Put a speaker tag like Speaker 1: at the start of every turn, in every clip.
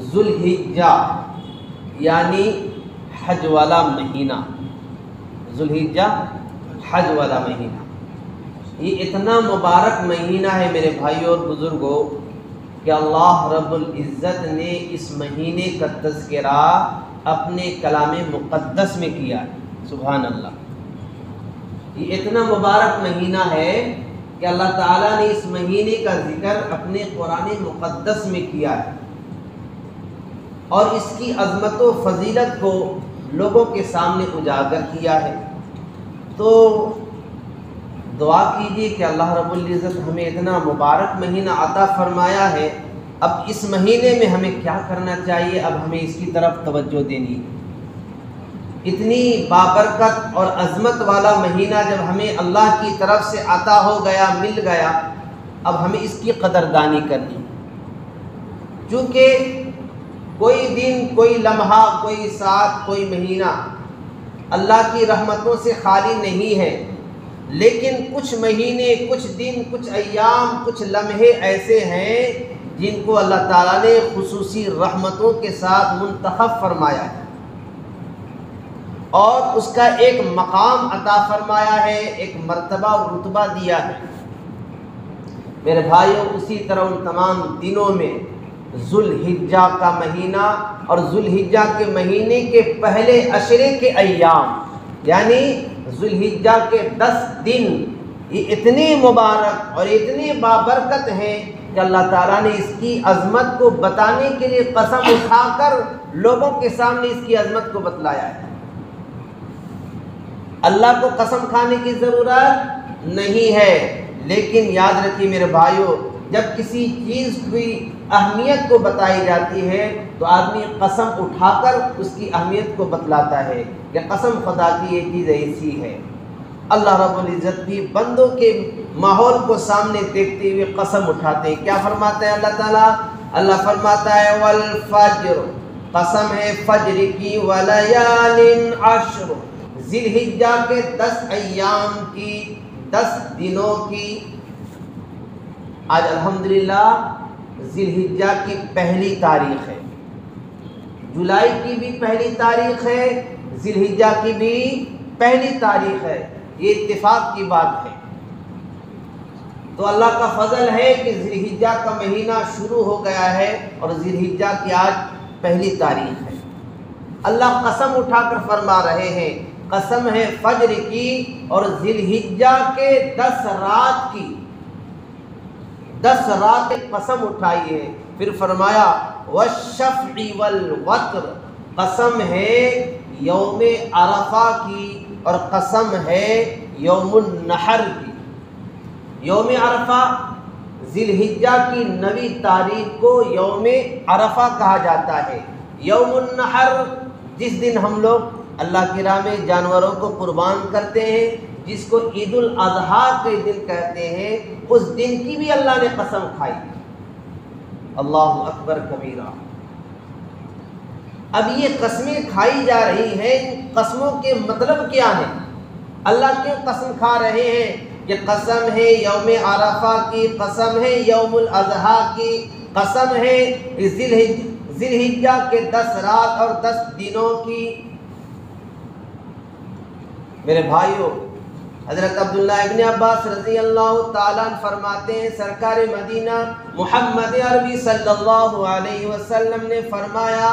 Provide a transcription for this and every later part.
Speaker 1: ذوالحجہ یعنی حج والا مہینہ، ذوالحجہ حج والا مہینہ، یہ اتنا مبارک مہینہ ہے میرے بھائیوں اور بزرگوں کہ اللہ رب العزت نے اس مہینے کا تذکرہ اپنے کلام مقدس میں کیا ہے۔ سبحان اللہ، یہ اتنا مبارک مہینہ ہے کہ اللہ تعالیٰ نے اس مہینے کا ذکر اپنے قرآن مقدس میں کیا ہے اور اس کی عظمت و فضیلت کو لوگوں کے سامنے اجاگر کیا ہے۔ تو دعا کیجیے کہ اللہ رب العزت ہمیں اتنا مبارک مہینہ عطا فرمایا ہے، اب اس مہینے میں ہمیں کیا کرنا چاہیے، اب ہمیں اس کی طرف توجہ دینی ہے۔ اتنی بابرکت اور عظمت والا مہینہ جب ہمیں اللہ کی طرف سے عطا ہو گیا، مل گیا، اب ہمیں اس کی قدردانی کرنی ہے، چونکہ کوئی دن، کوئی لمحہ، کوئی ساتھ، کوئی مہینہ اللہ کی رحمتوں سے خالی نہیں ہے، لیکن کچھ مہینے، کچھ دن، کچھ ایام، کچھ لمحے ایسے ہیں جن کو اللہ تعالیٰ نے خصوصی رحمتوں کے ساتھ منتخب فرمایا ہے اور اس کا ایک مقام عطا فرمایا ہے، ایک مرتبہ اور رتبہ دیا ہے۔ میرے بھائیوں، اسی طرح ان تمام دنوں میں ذوالحجہ کا مہینہ اور ذوالحجہ کے مہینے کے پہلے عشرے کے ایام یعنی ذوالحجہ کے 10 دن یہ اتنی مبارک اور اتنی بابرکت ہیں کہ اللہ تعالیٰ نے اس کی عظمت کو بتانے کے لیے قسم اٹھا کر لوگوں کے سامنے اس کی عظمت کو بتلایا ہے۔ اللہ کو قسم کھانے کی ضرورت نہیں ہے، لیکن یاد رکھیے میرے بھائیوں، جب کسی چیز کی اہمیت کو بتائی جاتی ہے تو آدمی قسم اٹھا کر اس کی اہمیت کو بتلاتا ہے کہ قسم خدا کی یہ چیز ایسی ہے۔ اللہ رب العزت بھی بندوں کے ماحول کو سامنے دیکھتے ہوئے قسم اٹھاتے ہیں۔ کیا فرماتا ہے اللہ تعالیٰ؟ اللہ فرماتا ہے والفجر، قسم ہے فجر کی، ولیال عشر، ذی الحجہ کے 10 ایام کی، 10 دنوں کی۔ آج الحمدللہ ذی الحجہ کی پہلی تاریخ ہے، جولائی کی بھی پہلی تاریخ ہے، ذی الحجہ کی بھی پہلی تاریخ ہے، یہ اتفاق کی بات ہے۔ تو اللہ کا فضل ہے کہ ذی الحجہ کا مہینہ شروع ہو گیا ہے اور ذی الحجہ کی آج پہلی تاریخ ہے۔ اللہ قسم اٹھا کر فرما رہے ہیں، قسم ہے فجر کی اور ذی الحجہ کے 10 رات کی، 10 رات قسم اٹھائی ہے۔ پھر فرمایا والشفع والوتر، قسم ہے یوم عرفہ کی اور قسم ہے یوم النحر کی۔ یوم عرفہ ذی الحجہ کی 9 تاریخ کو یوم عرفہ کہا جاتا ہے۔ یوم النحر جس دن ہم لوگ اللہ کی راہ میں جانوروں کو قربان کرتے ہیں، جس کو عید الاضحیٰ کے دن کہتے ہیں، اس دن کی بھی اللہ نے قسم کھائی۔ اللہ اکبر کبیرہ۔ اب یہ قسمیں کھائی جا رہی ہیں، ان قسموں کے مطلب کیا ہیں؟ اللہ کیوں قسم کھا رہے ہیں؟ کہ قسم ہے یوم عرفہ کی، قسم ہے یوم الاضحیٰ کی، قسم ہے ذی الحجہ کے 10 رات اور 10 دنوں کی۔ میرے بھائیوں، حضرت عبداللہ ابن عباس رضی اللہ تعالیٰ عنہ فرماتے ہیں، سرکار مدینہ محمد عربی صلی اللہ علیہ وسلم نے فرمایا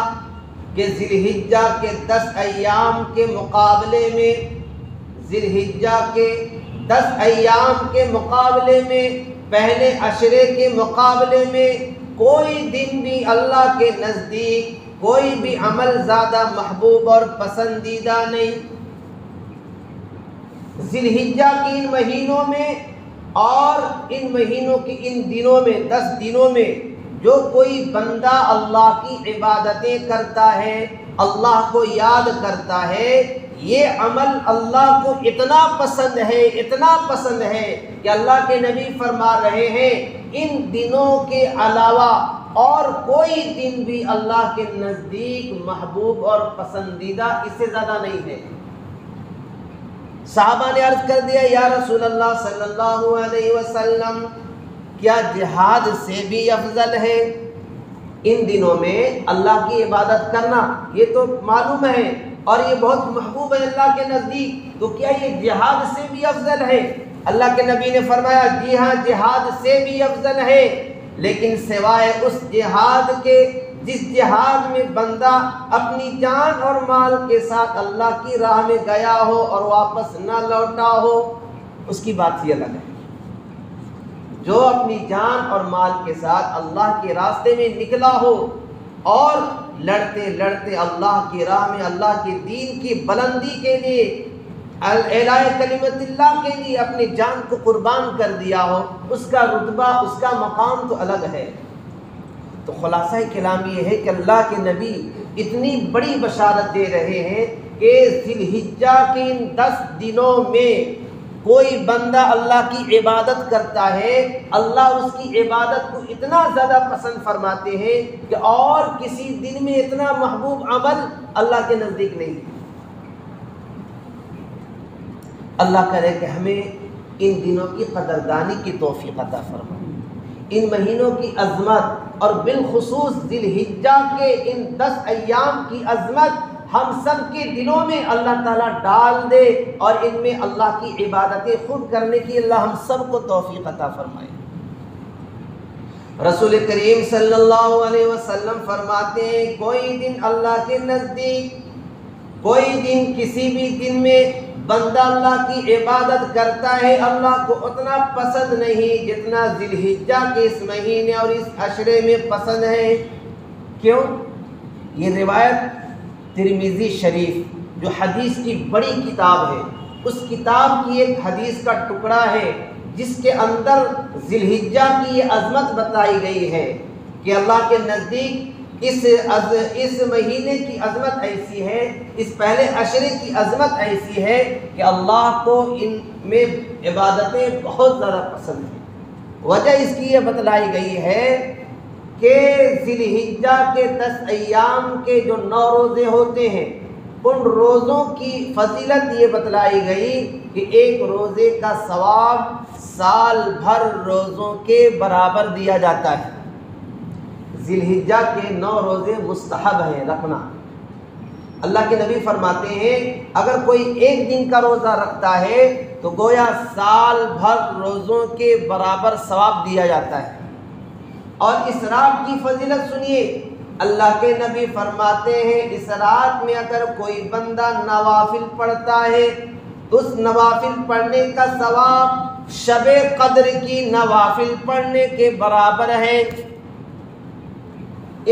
Speaker 1: کہ ذی الحجہ کے 10 ایام کے مقابلے میں، ذی الحجہ کے 10 ایام کے مقابلے میں، پہلے عشرے کے مقابلے میں کوئی دن بھی اللہ کے نزدیک، کوئی بھی عمل زیادہ محبوب اور پسندیدہ نہیں۔ ذی الحجہ کی ان مہینوں میں اور ان مہینوں کی ان دنوں میں، 10 دنوں میں جو کوئی بندہ اللہ کی عبادتیں کرتا ہے، اللہ کو یاد کرتا ہے، یہ عمل اللہ کو اتنا پسند ہے، اتنا پسند ہے کہ اللہ کے نبی فرما رہے ہیں ان دنوں کے علاوہ اور کوئی دن بھی اللہ کے نزدیک محبوب اور پسندیدہ اس سے زیادہ نہیں ہے۔ صحابہ نے عرض کر دیا، یا رسول اللہ صلی اللہ علیہ وسلم، کیا جہاد سے بھی افضل ہے؟ ان دنوں میں اللہ کی عبادت کرنا یہ تو معلوم ہے اور یہ بہت محبوب ہے اللہ کے نزدیک، تو کیا یہ جہاد سے بھی افضل ہے؟ اللہ کے نبی نے فرمایا جی ہاں جہاد سے بھی افضل ہے، لیکن سوائے اس جہاد کے جس جہاد میں بندہ اپنی جان اور مال کے ساتھ اللہ کی راہ میں گیا ہو اور واپس نہ لوٹا ہو، اس کی بات ہی الگ ہے۔ جو اپنی جان اور مال کے ساتھ اللہ کے راستے میں نکلا ہو اور لڑتے لڑتے اللہ کی راہ میں اللہ کے دین کی بلندی کے لیے اعلاء کلمت اللہ کے لیے اپنی جان کو قربان کر دیا ہو، اس کا رتبہ اس کا مقام تو الگ ہے۔ تو خلاصہ کلام یہ ہے کہ اللہ کے نبی اتنی بڑی بشارت دے رہے ہیں کہ ذی الحجہ کے ان 10 دنوں میں کوئی بندہ اللہ کی عبادت کرتا ہے، اللہ اس کی عبادت کو اتنا زیادہ پسند فرماتے ہیں کہ اور کسی دن میں اتنا محبوب عمل اللہ کے نزدیک نہیں ہے۔ اللہ کرے کہ ہمیں ان دنوں کی قدردانی کی توفیق عطا فرمائے، ان مہینوں کی عظمت اور بالخصوص ذی الحجہ کے ان 10 ایام کی عظمت ہم سب کے دلوں میں اللہ تعالیٰ ڈال دے اور ان میں اللہ کی عبادتیں خود کرنے کی اللہ ہم سب کو توفیق عطا فرمائے۔ رسول کریم صلی اللہ علیہ وسلم فرماتے ہیں کوئی دن اللہ کے نزدیک، کوئی دن کسی بھی دن میں بندہ اللہ کی عبادت کرتا ہے اللہ کو اتنا پسند نہیں جتنا ذی الحجہ کے اس مہینے اور اس عشرے میں پسند ہے۔ کیوں؟ یہ روایت ترمذی شریف جو حدیث کی بڑی کتاب ہے، اس کتاب کی ایک حدیث کا ٹکڑا ہے جس کے اندر ذی الحجہ کی یہ عظمت بتائی گئی ہے کہ اللہ کے نزدیک اس مہینے کی عظمت ایسی ہے، اس پہلے عشرے کی عظمت ایسی ہے کہ اللہ کو ان میں عبادتیں بہت زیادہ پسند ہیں۔ وجہ اس کی یہ بتلائی گئی ہے کہ ذی الحجہ کے 10 ایام کے جو 9 روزے ہوتے ہیں ان روزوں کی فضیلت یہ بتلائی گئی کہ ایک روزے کا ثواب سال بھر روزوں کے برابر دیا جاتا ہے۔ ذی الحجہ کے 9 روزے مستحب ہیں رکھنا۔ اللہ کے نبی فرماتے ہیں اگر کوئی ایک دن کا روزہ رکھتا ہے تو گویا سال بھر روزوں کے برابر ثواب دیا جاتا ہے۔ اور اس رات کی فضیلت سنیے، اللہ کے نبی فرماتے ہیں اس رات میں اگر کوئی بندہ نوافل پڑھتا ہے تو اس نوافل پڑھنے کا ثواب شب قدر کی نوافل پڑھنے کے برابر ہے۔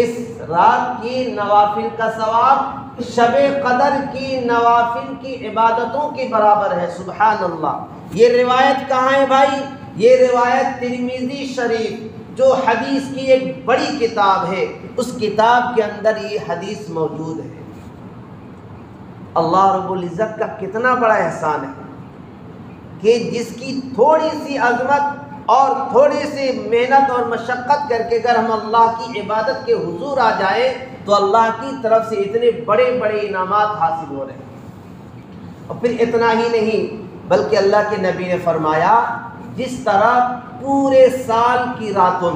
Speaker 1: اس رات کی نوافل کا ثواب شب قدر کی نوافل کی عبادتوں کے برابر ہے۔ سبحان اللہ۔ یہ روایت کہاں ہے بھائی؟ یہ روایت ترمذی شریف جو حدیث کی ایک بڑی کتاب ہے، اس کتاب کے اندر یہ حدیث موجود ہے۔ اللہ رب العزت کا کتنا بڑا احسان ہے کہ جس کی تھوڑی سی عظمت اور تھوڑی سی محنت اور مشقت کر کے اگر ہم اللہ کی عبادت کے حضور آ جائیں تو اللہ کی طرف سے اتنے بڑے بڑے انعامات حاصل ہو رہے ہیں۔ اور پھر اتنا ہی نہیں بلکہ اللہ کے نبی نے فرمایا جس طرح پورے سال کی راتوں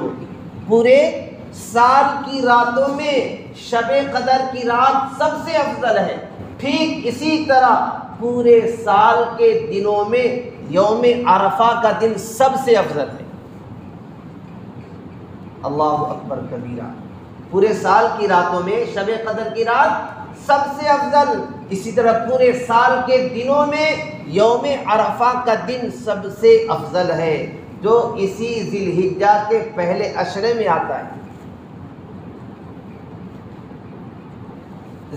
Speaker 1: میں شب قدر کی رات سب سے افضل ہے، ٹھیک اسی طرح پورے سال کے دنوں میں یوم عرفہ کا دن سب سے افضل ہے۔ اللہ اکبر کبیرہ۔ پورے سال کی راتوں میں شب قدر کی رات سب سے افضل، اسی طرح پورے سال کے دنوں میں یوم عرفہ کا دن سب سے افضل ہے جو اسی ذی الحجہ کے پہلے عشرے میں آتا ہے۔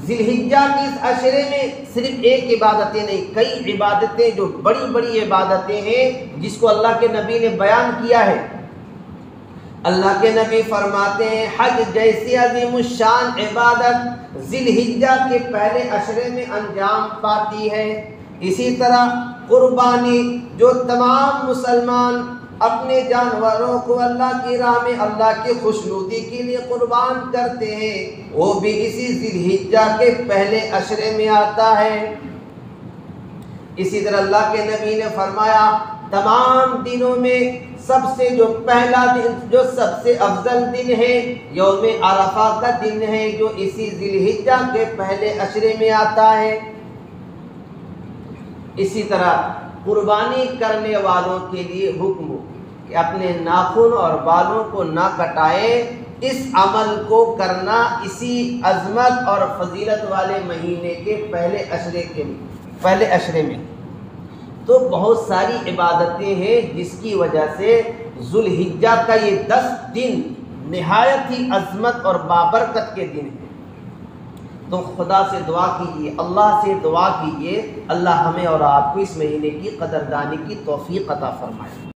Speaker 1: ذی الحجہ کے اس عشرے میں صرف ایک عبادتیں نہیں، کئی عبادتیں جو بڑی بڑی عبادتیں ہیں جس کو اللہ کے نبی نے بیان کیا ہے۔ اللہ کے نبی فرماتے ہیں حج جیسی عظیم الشان عبادت ذی الحجہ کے پہلے عشرے میں انجام پاتی ہے۔ اسی طرح قربانی جو تمام مسلمان اپنے جانوروں کو اللہ کی راہ میں اللہ کی خوشنودی کے لیے قربان کرتے ہیں وہ بھی اسی ذی الحجہ کے پہلے عشرے میں آتا ہے۔ اسی طرح اللہ کے نبی نے فرمایا تمام دنوں میں سب سے جو پہلا دن، جو سب سے افضل دن ہے، یوم عرفہ کا دن ہے، جو اسی ذی الحجہ کے پہلے عشرے میں آتا ہے۔ اسی طرح قربانی کرنے والوں کے لیے حکم کہ اپنے ناخن اور بالوں کو نہ کٹائے، اس عمل کو کرنا اسی عظمت اور فضیلت والے مہینے کے پہلے عشرے میں۔ تو بہت ساری عبادتیں ہیں جس کی وجہ سے ذو الحجہ کا یہ 10 دن نہایت ہی عظمت اور بابرکت کے دن ہیں۔ تو خدا سے دعا کیجیے، اللہ سے دعا کیجیے، اللہ ہمیں اور آپ کو اس مہینے کی قدردانی کی توفیق عطا فرمائے۔